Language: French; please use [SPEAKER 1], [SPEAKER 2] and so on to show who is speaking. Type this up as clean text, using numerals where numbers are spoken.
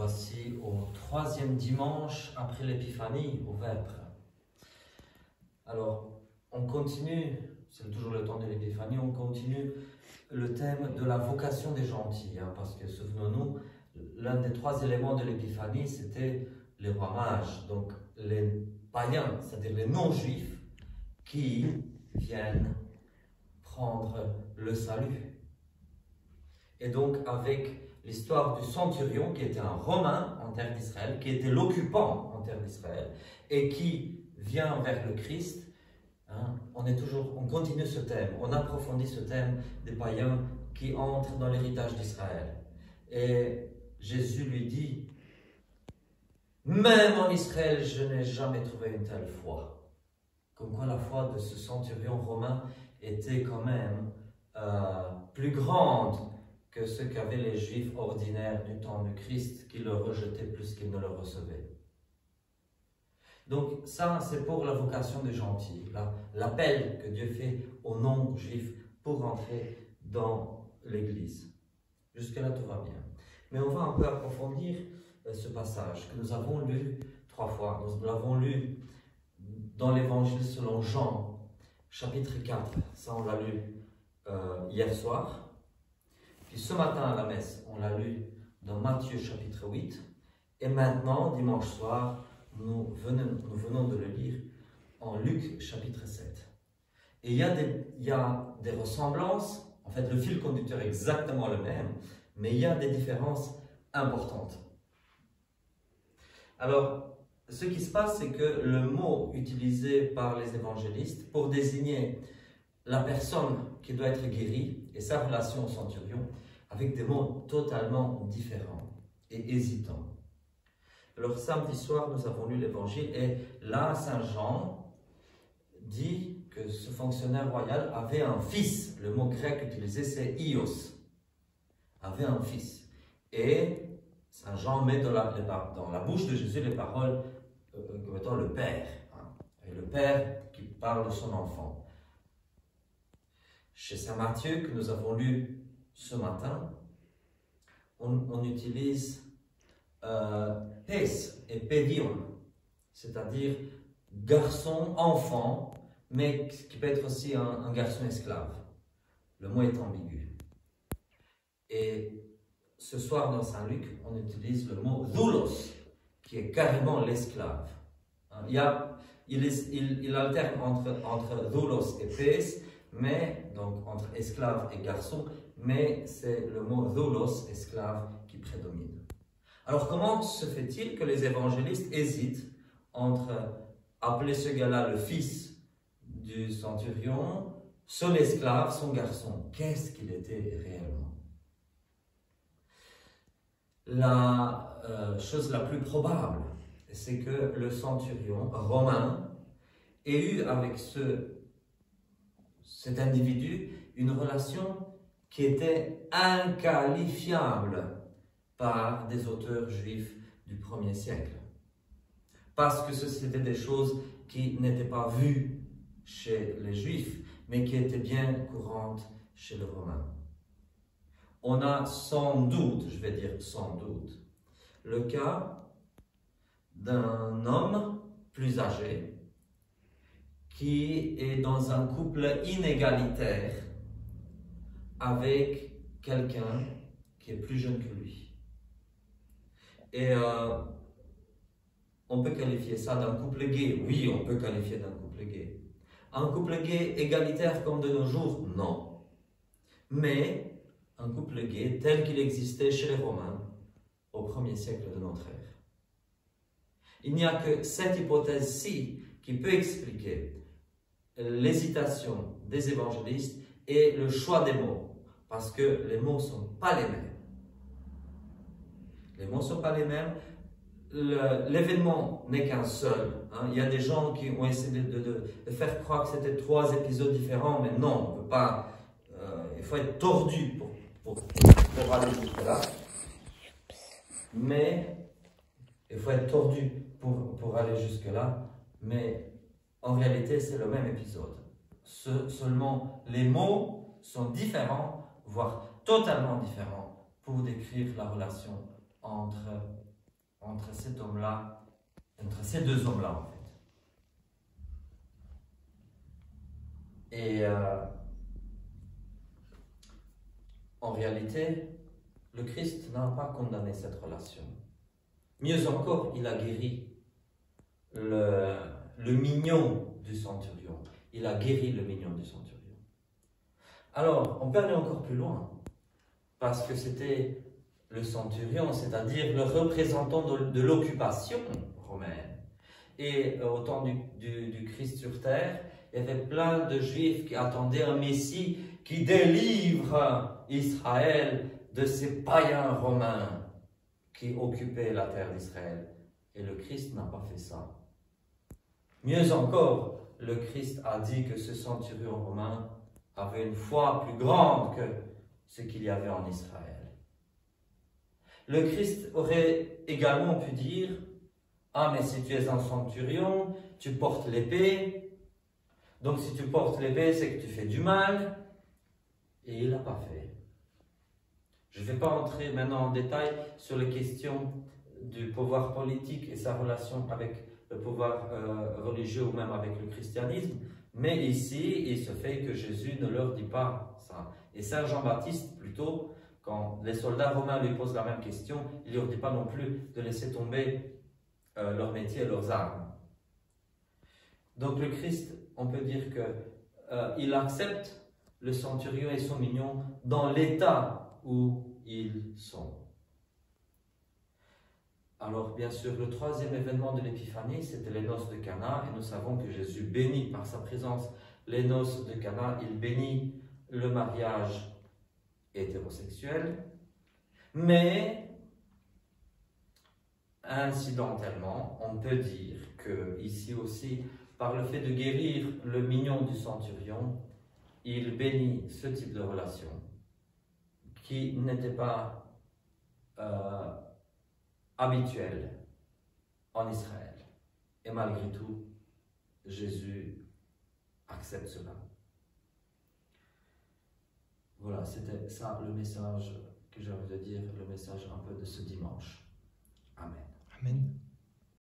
[SPEAKER 1] voici au troisième dimanche après l'Épiphanie, au Vêpres. Alors, on continue, c'est toujours le temps de l'Épiphanie, on continue le thème de la vocation des gentils, parce que souvenons-nous, l'un des trois éléments de l'Épiphanie, c'était les rois mages, donc les païens, c'est-à-dire les non-juifs, qui viennent prendre le salut. Et donc, avec l'histoire du centurion, qui était un Romain en terre d'Israël, qui était l'occupant en terre d'Israël, et qui vient vers le Christ, on continue ce thème, on approfondit ce thème des païens qui entrent dans l'héritage d'Israël. Et Jésus lui dit, même en Israël, je n'ai jamais trouvé une telle foi. Comme quoi la foi de ce centurion romain était quand même plus grande que ce qu'avaient les Juifs ordinaires du temps du Christ, qui le rejetaient plus qu'ils ne le recevaient. Donc ça, c'est pour la vocation des gentils, l'appel que Dieu fait aux non-juifs pour entrer dans l'Église. Jusque-là, tout va bien. Mais on va un peu approfondir ce passage que nous avons lu 3 fois. Nous l'avons lu dans l'Évangile selon Jean, chapitre 4. Ça, on l'a lu hier soir. Puis ce matin à la messe, on l'a lu dans Matthieu chapitre 8. Et maintenant, dimanche soir, nous venons de le lire en Luc chapitre 7. Et il y a des ressemblances. En fait, le fil conducteur est exactement le même, mais il y a des différences importantes. Alors, ce qui se passe, c'est que le mot utilisé par les évangélistes pour désigner la personne qui doit être guérie et sa relation au centurion, avec des mots totalement différents et hésitants. Alors, samedi soir, nous avons lu l'évangile et là, Saint Jean dit que ce fonctionnaire royal avait un fils. Le mot grec utilisé, c'est ios. Avait un fils. Et Saint Jean met dans la bouche de Jésus les paroles comme étant le Père. Et le Père qui parle de son enfant. Chez Saint Matthieu, que nous avons lu ce matin, on utilise pes et pédion, c'est-à-dire garçon, enfant, mais qui peut être aussi un garçon esclave. Le mot est ambigu. Et ce soir dans Saint Luc, on utilise le mot doulos, qui est carrément l'esclave. Il alterne entre doulos et pes, mais donc entre esclave et garçon, mais c'est le mot doulos, esclave, qui prédomine. Alors comment se fait-il que les évangélistes hésitent entre appeler ce gars-là le fils du centurion, son esclave, son garçon? Qu'est-ce qu'il était réellement? La chose la plus probable, c'est que le centurion romain ait eu avec cet individu une relation qui était inqualifiable par des auteurs juifs du 1er siècle. Parce que c'était des choses qui n'étaient pas vues chez les juifs, mais qui étaient bien courantes chez les romains. On a sans doute, je vais dire sans doute, le cas d'un homme plus âgé qui est dans un couple inégalitaire avec quelqu'un qui est plus jeune que lui. Et on peut qualifier ça d'un couple gay. Oui, on peut qualifier d'un couple gay. Un couple gay égalitaire comme de nos jours, non. Mais un couple gay tel qu'il existait chez les Romains au 1er siècle de notre ère. Il n'y a que cette hypothèse-ci qui peut expliquer l'hésitation des évangélistes et le choix des mots, parce que les mots ne sont pas les mêmes. Les mots ne sont pas les mêmes. L'événement n'est qu'un seul. Il y a des gens qui ont essayé de faire croire que c'était 3 épisodes différents, mais non, on ne peut pas. Il faut être tordu pour aller jusque-là. Mais il faut être tordu pour aller jusque-là. Mais en réalité, c'est le même épisode. Seulement, les mots sont différents, voire totalement différents, pour décrire la relation entre cet homme-là, entre ces deux hommes-là en fait. Et en réalité, le Christ n'a pas condamné cette relation. Mieux encore, il a guéri le mignon du centurion. Il a guéri le mignon du centurion. Alors, on peut aller encore plus loin, parce que c'était le centurion, c'est-à-dire le représentant de l'occupation romaine. Et au temps du Christ sur terre, il y avait plein de Juifs qui attendaient un Messie qui délivre Israël de ces païens romains qui occupaient la terre d'Israël. Et le Christ n'a pas fait ça. Mieux encore, le Christ a dit que ce centurion romain avait une foi plus grande que ce qu'il y avait en Israël. Le Christ aurait également pu dire « Ah, mais si tu es un centurion, tu portes l'épée. Donc si tu portes l'épée, c'est que tu fais du mal. » Et il ne l'a pas fait. Je ne vais pas entrer maintenant en détail sur les questions du pouvoir politique et sa relation avec le pouvoir religieux ou même avec le christianisme. Mais ici, il se fait que Jésus ne leur dit pas ça. Et Saint Jean-Baptiste, plutôt, quand les soldats romains lui posent la même question, il ne leur dit pas non plus de laisser tomber leur métier et leurs armes. Donc le Christ, on peut dire qu'il accepte le centurion et son mignon dans l'état où ils sont. Alors, bien sûr, le troisième événement de l'Épiphanie, c'était les noces de Cana, et nous savons que Jésus bénit par sa présence les noces de Cana, il bénit le mariage hétérosexuel, mais incidentellement, on peut dire que ici aussi, par le fait de guérir le mignon du centurion, il bénit ce type de relation qui n'était pas habituel en Israël. Et malgré tout, Jésus accepte cela. Voilà, c'était ça le message que j'ai envie de dire, le message un peu de ce dimanche. Amen.
[SPEAKER 2] Amen.